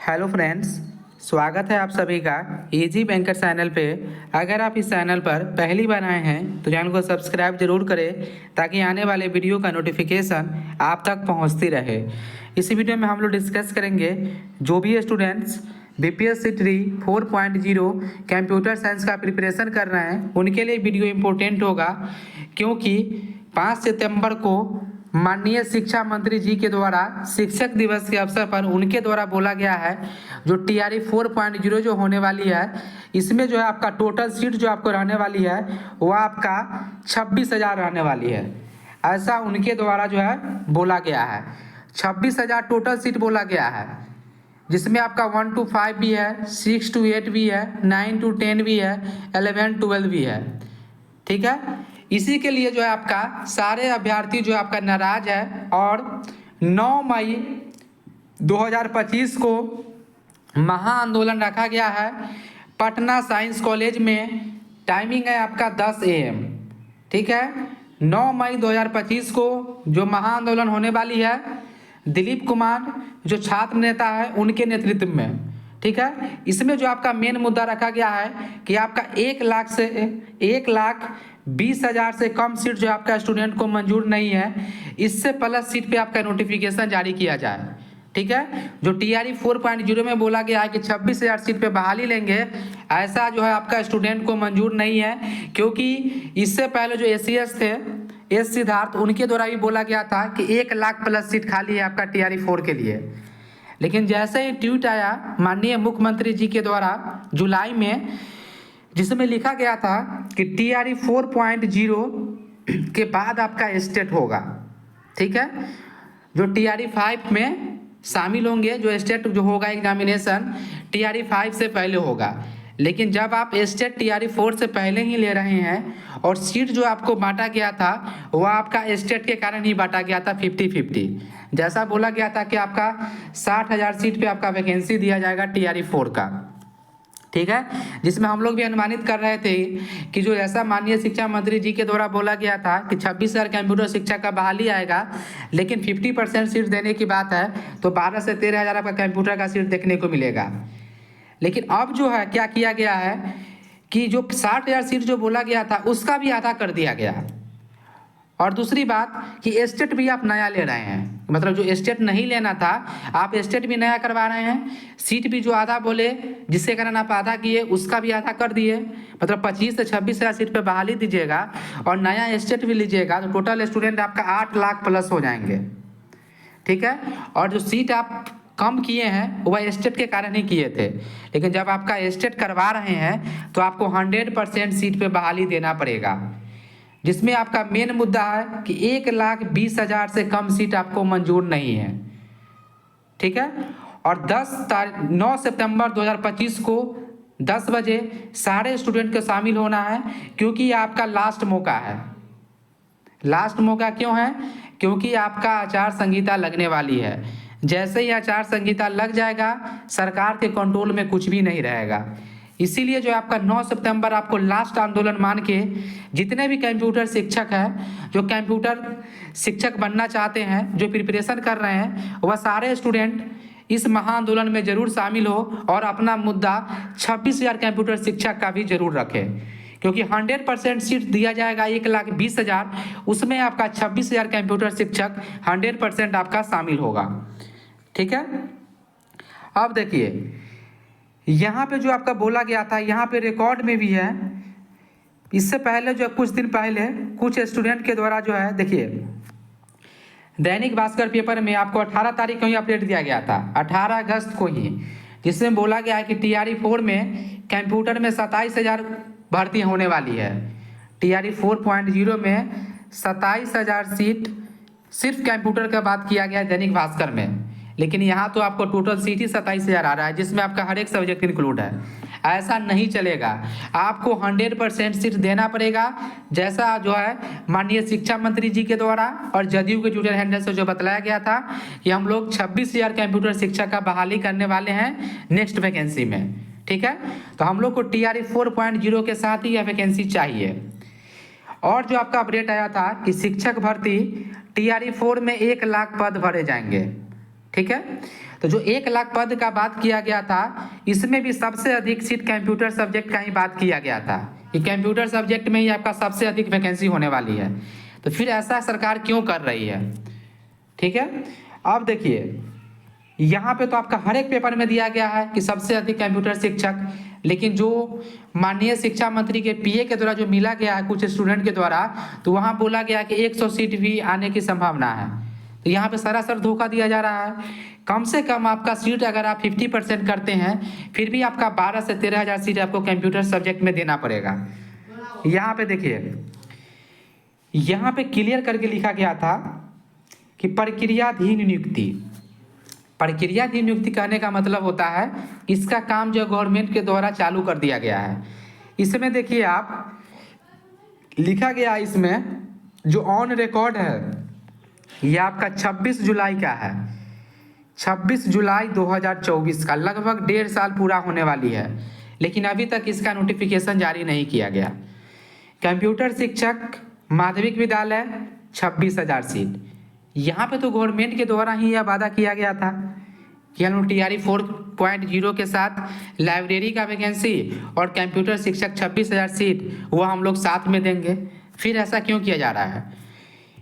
Hello friends, स्वागत है आप सभी का इजी बैंकर चैनल पे। अगर आप इस चैनल पर पहली बार आए हैं तो चैनल को सब्सक्राइब जरूर करें ताकि आने वाले वीडियो का नोटिफिकेशन आप तक पहुंचती रहे। इस वीडियो में हम लोग डिस्कस करेंगे जो भी students BPSC tree 4.0 computer science का प्रिपरेशन कर रहे हैं उनके लिए वीडियो इम्पोर्टेंट होगा, क्योंकि 5 सितंबर को माननीय शिक्षा मंत्री जी के द्वारा शिक्षक दिवस के अवसर पर उनके द्वारा बोला गया है जो टीआरई 4.0 जो होने वाली है, इसमें जो है आपका टोटल सीट जो आपको रहने वाली है वो आपका 26,000 रहने वाली है। ऐसा उनके द्वारा जो है बोला गया है। 26,000 टोटल सीट बोला गया है, जिसमें आपका 1 to 5 भी है, 6 to 8 भी है, 9 to 10 भी है, 11 12 भी है। ठीक है, इसी के लिए जो है आपका सारे अभ्यर्थी जो आपका नाराज है और 9 मई 2025 को महाआंदोलन रखा गया है पटना साइंस कॉलेज में। टाइमिंग है आपका 10 AM। ठीक है, 9 मई 2025 को जो महाआंदोलन होने वाली है दिलीप कुमार जो छात्र नेता है उनके नेतृत्व में। ठीक है, इसमें जो आपका मेन मुद्दा रखा गया है कि आपका 1,20,000 से कम सीट जो आपका स्टूडेंट को मंजूर नहीं है, इससे प्लस सीट पे आपका नोटिफिकेशन जारी किया जाए। ठीक है, जो टीआरई 4.0 में बोला गया है कि 26,000 सीट पे बहाली लेंगे, ऐसा जो है आपका स्टूडेंट को मंजूर नहीं है, क्योंकि इससे पहले जो एसीएस थे एस सिद्धार्थ उनके द्वारा भी बोला गया था कि 1 लाख प्लस सीट खाली है आपका टीआरई 4 के लिए। लेकिन जैसे ही ट्वीट आया माननीय मुख्यमंत्री जी के द्वारा जुलाई में, जिसमें लिखा गया था कि टीआरई 4.0 के बाद आपका स्टेट होगा। ठीक है, जो टीआरई 5 में शामिल होंगे, जो स्टेट जो होगा एग्जामिनेशन टीआरई 5 से पहले होगा। लेकिन जब आप स्टेट टीआरई 4 से पहले ही ले रहे हैं और सीट जो आपको बांटा गया था वह आपका स्टेट के कारण ही बांटा गया था 50-50। जैसा बोला गया था कि आपका 60,000 सीट पे आपका वैकेंसी दिया जाएगा टीआरई 4 का। ठीक है, जिसमें हम लोग भी अनुमानित कर रहे थे कि जो ऐसा माननीय शिक्षा मंत्री जी के द्वारा बोला गया था कि 26,000 कंप्यूटर शिक्षा का बहाली आएगा, लेकिन 50% सीट देने की बात है तो 12 से 13,000 आपका कंप्यूटर का सीट देखने को मिलेगा। लेकिन अब जो है क्या किया गया है कि जो 60,000 सीट जो बोला गया था उसका भी आधा कर दिया गया। और दूसरी बात कि स्टेट भी आप नया ले रहे हैं, मतलब जो स्टेट नहीं लेना था आप स्टेट भी नया करवा रहे हैं। सीट भी जो आधा बोले जिसके कारण आप आधा किए उसका भी आधा कर दिए, मतलब 25 से 26,000 सीट पे बहाली दीजिएगा और नया स्टेट भी लीजिएगा तो टोटल स्टूडेंट आपका 8 लाख प्लस हो जाएंगे। ठीक है, और जो सीट आप कम किए हैं वह स्टेट के कारण ही किए थे, लेकिन जब आपका स्टेट करवा रहे हैं तो आपको 100% सीट पे बहाली देना पड़ेगा, जिसमें आपका मेन मुद्दा है कि 1,20,000 से कम सीट आपको मंजूर नहीं है। ठीक है, और 9 सितंबर 2025 को 10 बजे सारे स्टूडेंट को शामिल होना है, क्योंकि ये आपका लास्ट मौका है। लास्ट मौका क्यों है? क्योंकि आपका आचार संहिता लगने वाली है। जैसे ही आचार संहिता लग जाएगा सरकार के कंट्रोल में कुछ भी नहीं रहेगा। इसीलिए जो आपका 9 सितंबर आपको लास्ट आंदोलन मान के जितने भी कंप्यूटर शिक्षक हैं जो कंप्यूटर शिक्षक बनना चाहते हैं, जो प्रिपरेशन कर रहे हैं, वह सारे स्टूडेंट इस महाआंदोलन में जरूर शामिल हो और अपना मुद्दा 26,000 कंप्यूटर शिक्षक का भी जरूर रखें, क्योंकि 100% सीट दिया जाएगा 1,20,000, उसमें आपका 26,000 कंप्यूटर शिक्षक 100% आपका शामिल होगा। ठीक है, अब देखिए यहाँ पे जो आपका बोला गया था यहाँ पे रिकॉर्ड में भी है। इससे पहले जो कुछ दिन पहले कुछ स्टूडेंट के द्वारा जो है, देखिए दैनिक भास्कर पेपर में आपको 18 तारीख को ही अपडेट दिया गया था, 18 अगस्त को ही, जिसमें बोला गया है कि टीआरई 4 में कंप्यूटर में 27,000 भर्ती होने वाली है। टीआरई 4.0 में 27,000 सीट सिर्फ कंप्यूटर का बात किया गया है दैनिक भास्कर में, लेकिन यहाँ तो आपको टोटल सीट ही 27,000 आ रहा है, जिसमें आपका हर एक सब्जेक्ट इंक्लूड है। ऐसा नहीं चलेगा, आपको 100% सीट देना पड़ेगा, जैसा जो है माननीय शिक्षा मंत्री जी के द्वारा और जदयू के ट्विटर हैंडल से जो बताया गया था कि हम लोग 26,000 कंप्यूटर शिक्षक का बहाली करने वाले हैं नेक्स्ट वैकेंसी में। ठीक है, तो हम लोग को टीआरई 4.0 के साथ ही यह वैकेंसी चाहिए। और जो आपका अपडेट आया था कि शिक्षक भर्ती टीआरई 4 में 1 लाख पद भरे जाएंगे। ठीक है, तो जो 1 लाख पद का बात किया गया था, इसमें भी सबसे अधिक सीट कंप्यूटर सब्जेक्ट का ही बात किया गया था कि कंप्यूटर सब्जेक्ट में ही आपका सबसे अधिक वैकेंसी होने वाली है। तो फिर ऐसा सरकार क्यों कर रही है? ठीक है, अब देखिए यहाँ पे तो आपका हर एक पेपर में दिया गया है कि सबसे अधिक कंप्यूटर शिक्षक, लेकिन जो माननीय शिक्षा मंत्री के पीए के द्वारा जो मिला गया है कुछ स्टूडेंट के द्वारा, तो वहाँ बोला गया कि 100 सीट भी आने की संभावना है। तो यहाँ पे सरासर धोखा दिया जा रहा है। कम से कम आपका सीट अगर आप 50% करते हैं, फिर भी आपका 12 से 13 हज़ार सीट आपको कंप्यूटर सब्जेक्ट में देना पड़ेगा। यहाँ पे देखिए, यहाँ पे क्लियर करके लिखा गया था कि प्रक्रियाधीन नियुक्ति। प्रक्रियाधीन नियुक्ति कहने का मतलब होता है इसका काम जो गवर्नमेंट के द्वारा चालू कर दिया गया है। इसमें देखिए आप लिखा गया इसमें जो ऑन रिकॉर्ड है ये आपका 26 जुलाई का है, 26 जुलाई 2024 का, लगभग 1.5 साल पूरा होने वाली है, लेकिन अभी तक इसका नोटिफिकेशन जारी नहीं किया गया। कंप्यूटर शिक्षक माध्यमिक विद्यालय 26,000 सीट। यहाँ पे तो गवर्नमेंट के द्वारा ही यह वादा किया गया था कि हम लोग TRE 4.0 के साथ लाइब्रेरी का वैकेंसी और कंप्यूटर शिक्षक 26,000 सीट वो हम लोग साथ में देंगे। फिर ऐसा क्यों किया जा रहा है?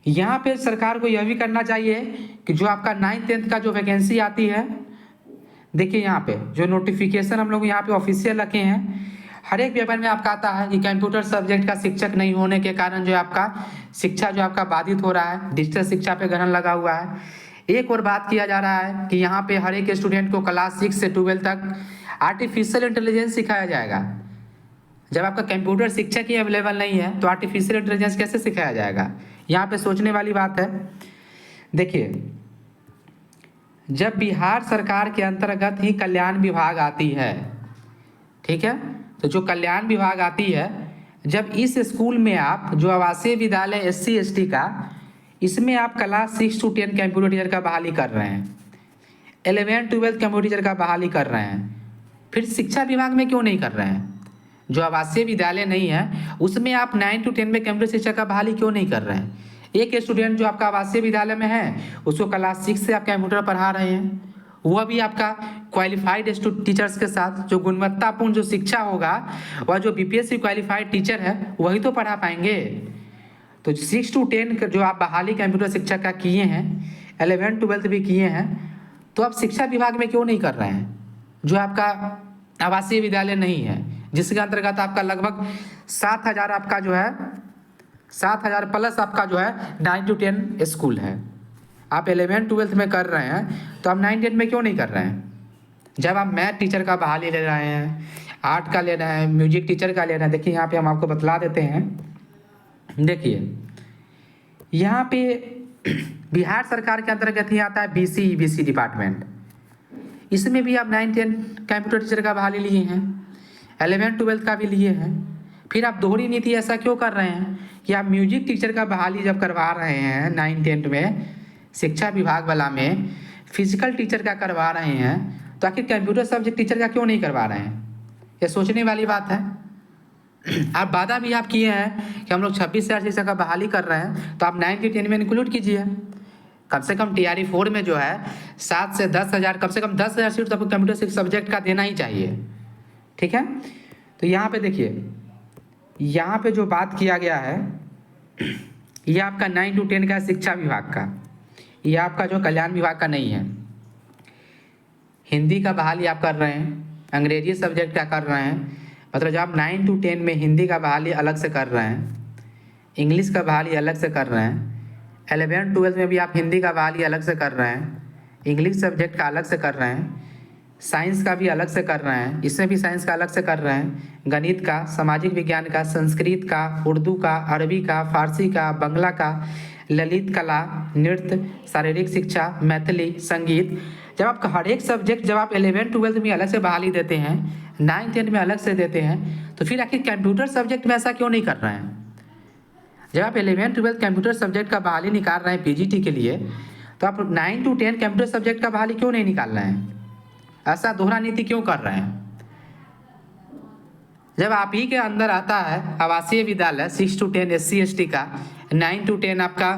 यहाँ पे सरकार को यह भी करना चाहिए कि जो आपका 9th 10th का जो वैकेंसी आती है, देखिए यहाँ पे जो नोटिफिकेशन हम लोग यहाँ पे ऑफिशियल रखे हैं, हर एक पेपर में आपका आता है कि कंप्यूटर सब्जेक्ट का शिक्षक नहीं होने के कारण जो आपका शिक्षा जो आपका बाधित हो रहा है, डिजिटल शिक्षा पे ग्रहण लगा हुआ है। एक और बात किया जा रहा है कि यहाँ पे हर एक स्टूडेंट को क्लास 6 से 12 तक आर्टिफिशियल इंटेलिजेंस सिखाया जाएगा। जब आपका कंप्यूटर शिक्षक ही अवेलेबल नहीं है तो आर्टिफिशियल इंटेलिजेंस कैसे सिखाया जाएगा? यहाँ पे सोचने वाली बात है। देखिए, जब बिहार सरकार के अंतर्गत ही कल्याण विभाग आती है, ठीक है, तो जो कल्याण विभाग आती है, जब इस स्कूल में आप जो आवासीय विद्यालय SC ST का, इसमें आप क्लास 6 to 10 कंप्यूटर टीचर का बहाली कर रहे हैं, 11 12 कंप्यूटर टीचर का बहाली कर रहे हैं, फिर शिक्षा विभाग में क्यों नहीं कर रहे हैं? जो आवासीय विद्यालय नहीं है उसमें आप 9 to 10 में कंप्यूटर शिक्षक का बहाली क्यों नहीं कर रहे हैं? एक स्टूडेंट जो आपका आवासीय विद्यालय में है उसको क्लास 6 से आप कंप्यूटर पढ़ा रहे हैं, वह भी आपका क्वालिफाइड टीचर्स के साथ, जो गुणवत्तापूर्ण जो शिक्षा होगा वह जो BPSC क्वालिफाइड टीचर है वही तो पढ़ा पाएंगे। तो 6 to 10 जो आप बहाली कंप्यूटर शिक्षक का किए हैं, 11 12 भी किए हैं, तो आप शिक्षा विभाग में क्यों नहीं कर रहे हैं? जो आपका आवासीय विद्यालय नहीं है, जिसके अंतर्गत आपका लगभग 7,000 आपका जो है 7,000 प्लस आपका जो है 9 to 10 स्कूल है, आप 11 12 में कर रहे हैं, तो आप 9 10 में क्यों नहीं कर रहे हैं? जब आप मैथ टीचर का बहाली ले रहे हैं, आर्ट का ले रहे हैं, म्यूजिक टीचर का ले रहे हैं, देखिए यहाँ पे हम आपको बतला देते हैं। देखिए यहाँ पे बिहार सरकार के अंतर्गत ही आता है BC EBC डिपार्टमेंट, इसमें भी आप 9 10 कंप्यूटर टीचर का बहाली लिए हैं, 11 12 का भी लिए हैं। फिर आप दोहरी नीति ऐसा क्यों कर रहे हैं कि आप म्यूजिक टीचर का बहाली जब करवा रहे हैं 9 10 में शिक्षा विभाग वाला में, फिजिकल टीचर का करवा रहे हैं, तो आखिर कंप्यूटर सब्जेक्ट टीचर का क्यों नहीं करवा रहे हैं? ये सोचने वाली बात है। आप वादा भी आप किए हैं कि हम लोग 26,000 शिक्षक का बहाली कर रहे हैं, तो आप 9 to 10 में इंक्लूड कीजिए। कम से कम TRE 4 में जो है 7 से 10 हज़ार, कम से कम 10,000 सीट तो आपको कंप्यूटर सब्जेक्ट का देना ही चाहिए, ठीक है। तो यहाँ पे देखिए, यहाँ पे जो बात किया गया है ये आपका 9 to 10 का शिक्षा विभाग का, ये आपका जो कल्याण विभाग का नहीं है। हिंदी का बहाली आप कर रहे हैं, अंग्रेजी सब्जेक्ट का कर रहे हैं, मतलब जब आप 9 to 10 में हिंदी का बहाली अलग से कर रहे हैं, इंग्लिश का बहाली अलग से कर रहे हैं, 11 12 में भी आप हिंदी का बहाली अलग से कर रहे हैं, इंग्लिश सब्जेक्ट का अलग से कर रहे हैं, साइंस का भी अलग से कर रहे हैं, इसमें भी साइंस का अलग से कर रहे हैं, गणित का, सामाजिक विज्ञान का, संस्कृत का, उर्दू का, अरबी का, फारसी का, बांग्ला का, ललित कला, नृत्य, शारीरिक शिक्षा, मैथिली, संगीत, जब आप हर एक सब्जेक्ट जब आप 11 12 में अलग से बहाली देते हैं, 9 10 में अलग से देते हैं, तो फिर आखिर कंप्यूटर सब्जेक्ट में ऐसा क्यों नहीं कर रहे हैं? जब आप 11 12 कंप्यूटर सब्जेक्ट का बहाली निकाल रहे हैं PGT के लिए, तो आप 9 to 10 कंप्यूटर सब्जेक्ट का बहाली क्यों नहीं निकाल रहे हैं? ऐसा दोहरा नीति क्यों कर रहे हैं? जब आप ही के अंदर आता है आवासीय विद्यालय 6 to 10 SC ST का, 9 to 10 आपका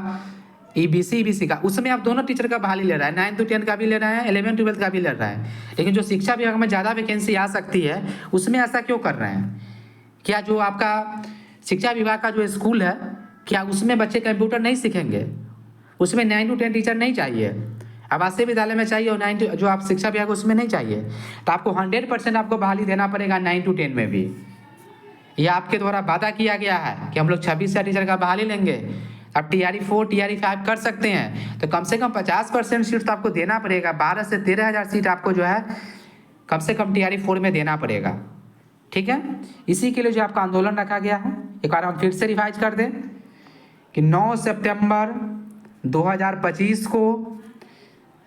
ईबीसी का, उसमें आप दोनों टीचर का बहाली ले रहा है, 9 to 10 का भी ले रहे हैं, 11 12 का भी ले रहा है। लेकिन जो शिक्षा विभाग में ज़्यादा वैकेंसी आ सकती है उसमें ऐसा क्यों कर रहे हैं? क्या जो आपका शिक्षा विभाग का जो स्कूल है, क्या उसमें बच्चे कंप्यूटर नहीं सीखेंगे? उसमें 9 to 10 टीचर नहीं चाहिए, आवासीय विद्यालय में चाहिए, और 9 जो आप शिक्षा विभाग उसमें नहीं चाहिए। तो आपको 100% आपको बहाली देना पड़ेगा 9 to 10 में भी। यह आपके द्वारा वादा किया गया है कि हम लोग 26 टीचर का बहाली लेंगे। अब TRE 4 TRE 5 कर सकते हैं तो कम से कम 50% सीट तो आपको देना पड़ेगा। 12 से 13 हज़ार सीट आपको जो है कम से कम TRE 4 में देना पड़ेगा, ठीक है। इसी के लिए जो आपका आंदोलन रखा गया है, एक बार हम फिर से रिवाइज कर दें कि 9 सितंबर 2025 को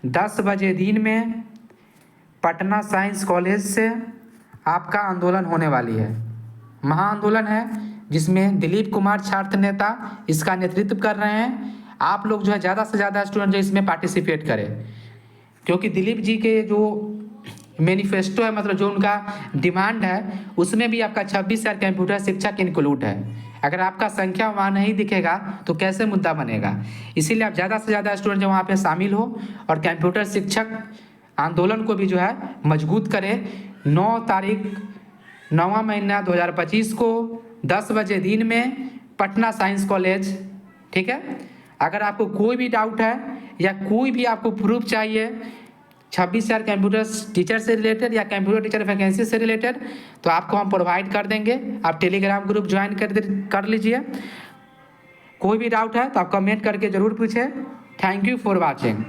10 बजे दिन में पटना साइंस कॉलेज से आपका आंदोलन होने वाली है। महाआंदोलन है जिसमें दिलीप कुमार छात्र नेता इसका नेतृत्व कर रहे हैं। आप लोग जो है ज़्यादा से ज़्यादा स्टूडेंट जो इसमें पार्टिसिपेट करें, क्योंकि दिलीप जी के जो मैनिफेस्टो है, मतलब जो उनका डिमांड है, उसमें भी आपका 26,000 कंप्यूटर शिक्षक इंक्लूड है। अगर आपका संख्या वहाँ नहीं दिखेगा तो कैसे मुद्दा बनेगा? इसीलिए आप ज़्यादा से ज़्यादा स्टूडेंट जो वहाँ पे शामिल हो और कंप्यूटर शिक्षक आंदोलन को भी जो है मजबूत करें। 9 तारीख 9वां महीना 2025 को 10 बजे दिन में पटना साइंस कॉलेज, ठीक है। अगर आपको कोई भी डाउट है या कोई भी आपको प्रूफ चाहिए 26,000 कंप्यूटर टीचर से रिलेटेड या कंप्यूटर टीचर वैकेंसी से रिलेटेड, तो आपको हम प्रोवाइड कर देंगे। आप टेलीग्राम ग्रुप ज्वाइन कर लीजिए। कोई भी डाउट है तो आप कमेंट करके ज़रूर पूछें। Thank you for watching.